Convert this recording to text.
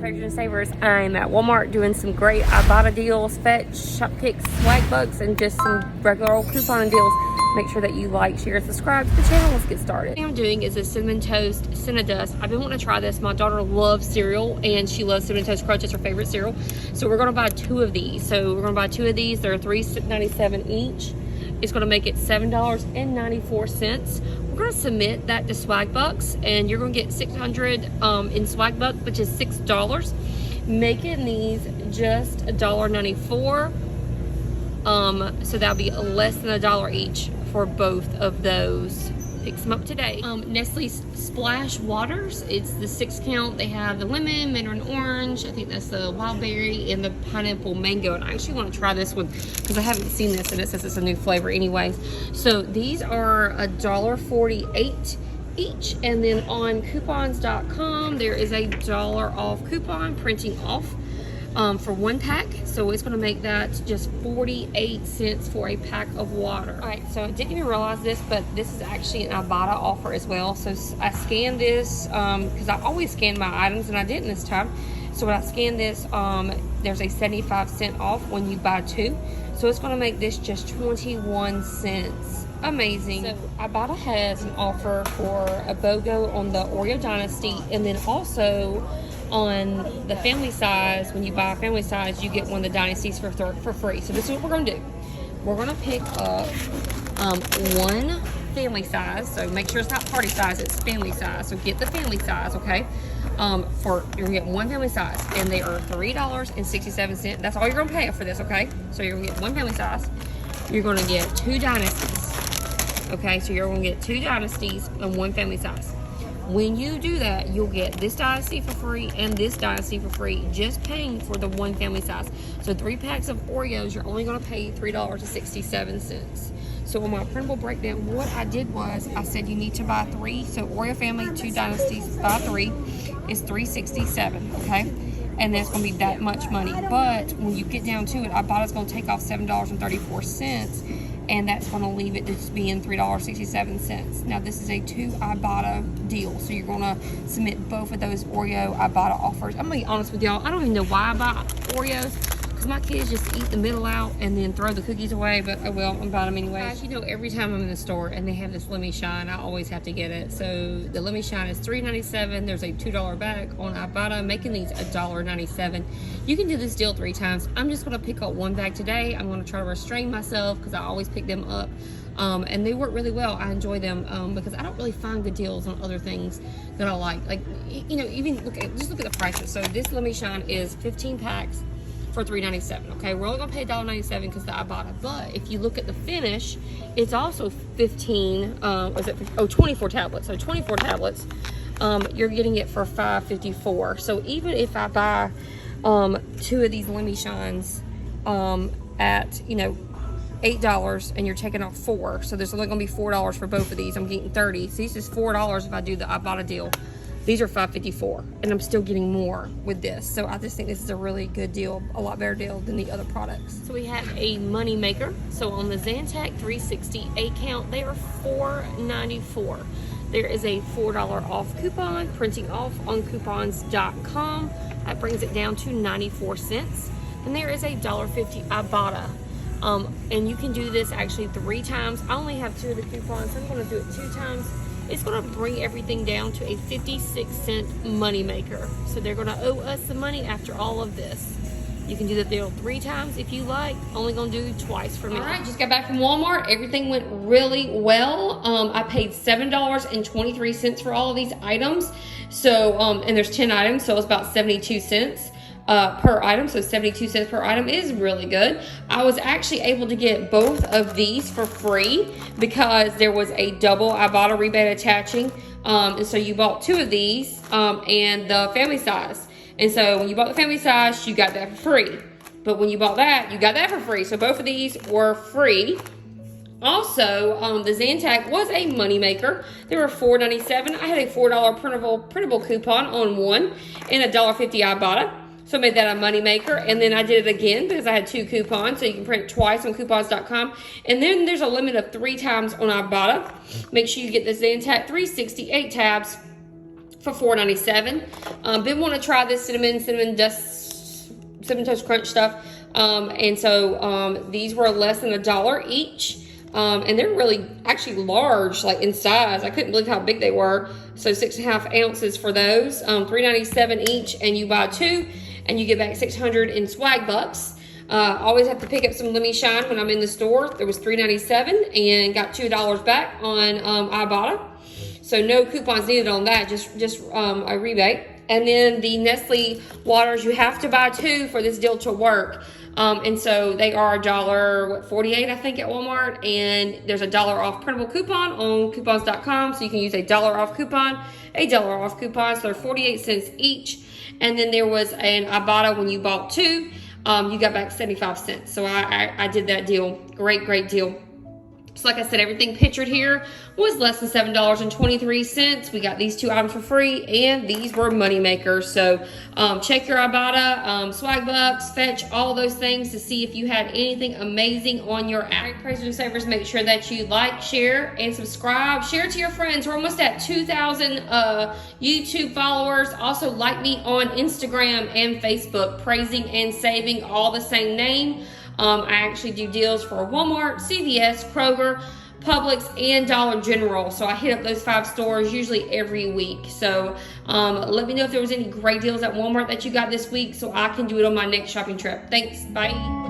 Praisers and Savers. I'm at Walmart doing some great IBOTTA deals, Fetch, Shopkick, swag bucks, and just some regular old coupon deals. Make sure that you like, share, and subscribe to the channel. Let's get started. What I'm doing is a Cinnamon Toast Cinnadust. I've been wanting to try this. My daughter loves cereal and she loves Cinnamon Toast Crunch. It's her favorite cereal. So we're gonna buy 2 of these. So we're gonna buy 2 of these. They're $3.97 each. It's gonna make it $7.94. We're gonna submit that to Swag Bucks, and you're gonna get 600 in Swag Bucks, which is $6, making these just $1.94. So that'll be less than $1 each for both of those. Pick some up today. Nestle's Splash Waters. It's the 6 count. They have the lemon, mandarin orange. I think that's the wild berry and the pineapple mango. And I actually want to try this one because I haven't seen this, and it says it's a new flavor anyways. So these are $1.48 each. And then on coupons.com, there is a $1 off coupon printing off for 1 pack. So it's going to make that just 48 cents for a pack of water. All right, so I didn't even realize this, but this is actually an IBOTTA offer as well. So I scanned this because I always scan my items, and I didn't this time. So when I scan this, there's a 75-cent off when you buy 2. So it's going to make this just 21 cents. Amazing. So IBOTTA has an offer for a BOGO on the Oreo Dynasty, and then also on the family size. When you buy a family size, you get one of the dynasties for free. So this is what we're going to do. We're going to pick up 1 family size. So make sure it's not party size, it's family size. So get the family size, okay? You're going to get 1 family size, and they are $3.67. That's all you're going to pay for this, okay? So you're going to get 1 family size. You're going to get 2 dynasties, okay? So you're going to get 2 dynasties and 1 family size. When you do that, you'll get this dynasty for free and this dynasty for free, just paying for the 1 family size. So 3 packs of Oreos, you're only going to pay $3.67. So on my printable breakdown, what I did was I said you need to buy 3. So Oreo family, 2 dynasties, buy 3 is $3.67, okay? And that's going to be that much money. But when you get down to it, IBOTTA's going to take off $7.34. And that's going to leave it just being $3.67. Now this is a 2 IBOTTA deal, so you're going to submit both of those Oreo IBOTTA offers. I'm going to be honest with y'all, I don't even know why I buy Oreos, because my kids just eat the middle out and then throw the cookies away, but oh well, I'm buying them anyway. Guys, you know, every time I'm in the store and they have this Lemmy Shine, I always have to get it. So the Lemmy Shine is $3.97. There's a $2 back on IBOTTA, making these $1.97. You can do this deal 3 times. I'm just going to pick up 1 bag today. I'm going to try to restrain myself because I always pick them up. And they work really well. I enjoy them because I don't really find good deals on other things that I like. Like, you know, even look at the prices. So this Lemmy Shine is 15 packs for $3.97. Okay, we're only gonna pay $1.97 because the IBOTTA. But if you look at the finish, it's also 24 tablets. So 24 tablets, you're getting it for $5.54. So even if I buy 2 of these Lemmy Shines at, you know, $8, and you're taking off 4, so there's only gonna be $4 for both of these. I'm getting 30. So this is $4 if I do the IBOTTA deal. These are $5.54, and I'm still getting more with this. So I just think this is a really good deal, a lot better deal than the other products. So we have a Moneymaker. So on the Zantac 360 8 count, they are $4.94. There is a $4 off coupon, printing off on coupons.com. That brings it down to 94 cents. And there is a $1.50 IBOTTA. And you can do this actually 3 times. I only have 2 of the coupons, so I'm gonna do it 2 times. It's going to bring everything down to a 56-cent Moneymaker. So they're going to owe us some money after all of this. You can do the deal 3 times if you like. Only going to do twice for me. All right, just got back from Walmart. Everything went really well. I paid $7.23 for all of these items. So, and there's 10 items, so it's about 72 cents. Per item, so 72 cents per item is really good. I was actually able to get both of these for free because there was a double IBOTTA rebate attaching, and so you bought 2 of these and the family size, and so when you bought the family size, you got that for free, but when you bought that, you got that for free. So both of these were free. Also, the Zantac was a Moneymaker. They were $4.97. I had a $4 printable coupon on 1 and a $1.50 IBOTTA. So I made that a Moneymaker, and then I did it again because I had 2 coupons, so you can print twice on coupons.com. And then there's a limit of 3 times on IBOTTA. Make sure you get the Zantac 360 8 tabs for $4.97. Been wanting to try this cinnamon toast crunch stuff. And so these were less than $1 each. And they're really actually large, like in size. I couldn't believe how big they were. So 6.5 ounces for those, $3.97 each, and you buy 2 and you get back 600 in swag bucks. Always have to pick up some Lemmy Shine when I'm in the store. There was $3.97 and got $2 back on IBOTTA. So no coupons needed on that, just a rebate. And then the Nestle waters, you have to buy 2 for this deal to work. And so they are $1.48, I think, at Walmart. And there's a $1 off printable coupon on coupons.com. So you can use a $1 off coupon, So they're 48 cents each. And then there was an IBOTTA when you bought 2, you got back 75 cents. So I did that deal. Great deal. So like I said, everything pictured here was less than $7.23. We got these 2 items for free, and these were money makers. So check your IBOTTA, swag bucks, fetch, all those things to see if you had anything amazing on your app. Praisers and Savers, make sure that you like, share, and subscribe. Share it to your friends. We're almost at 2,000 YouTube followers. Also like me on Instagram and Facebook, Praising and Saving, all the same name. I actually do deals for Walmart, CVS, Kroger, Publix, and Dollar General. So I hit up those 5 stores usually every week. So let me know if there was any great deals at Walmart that you got this week so I can do it on my next shopping trip. Thanks. Bye.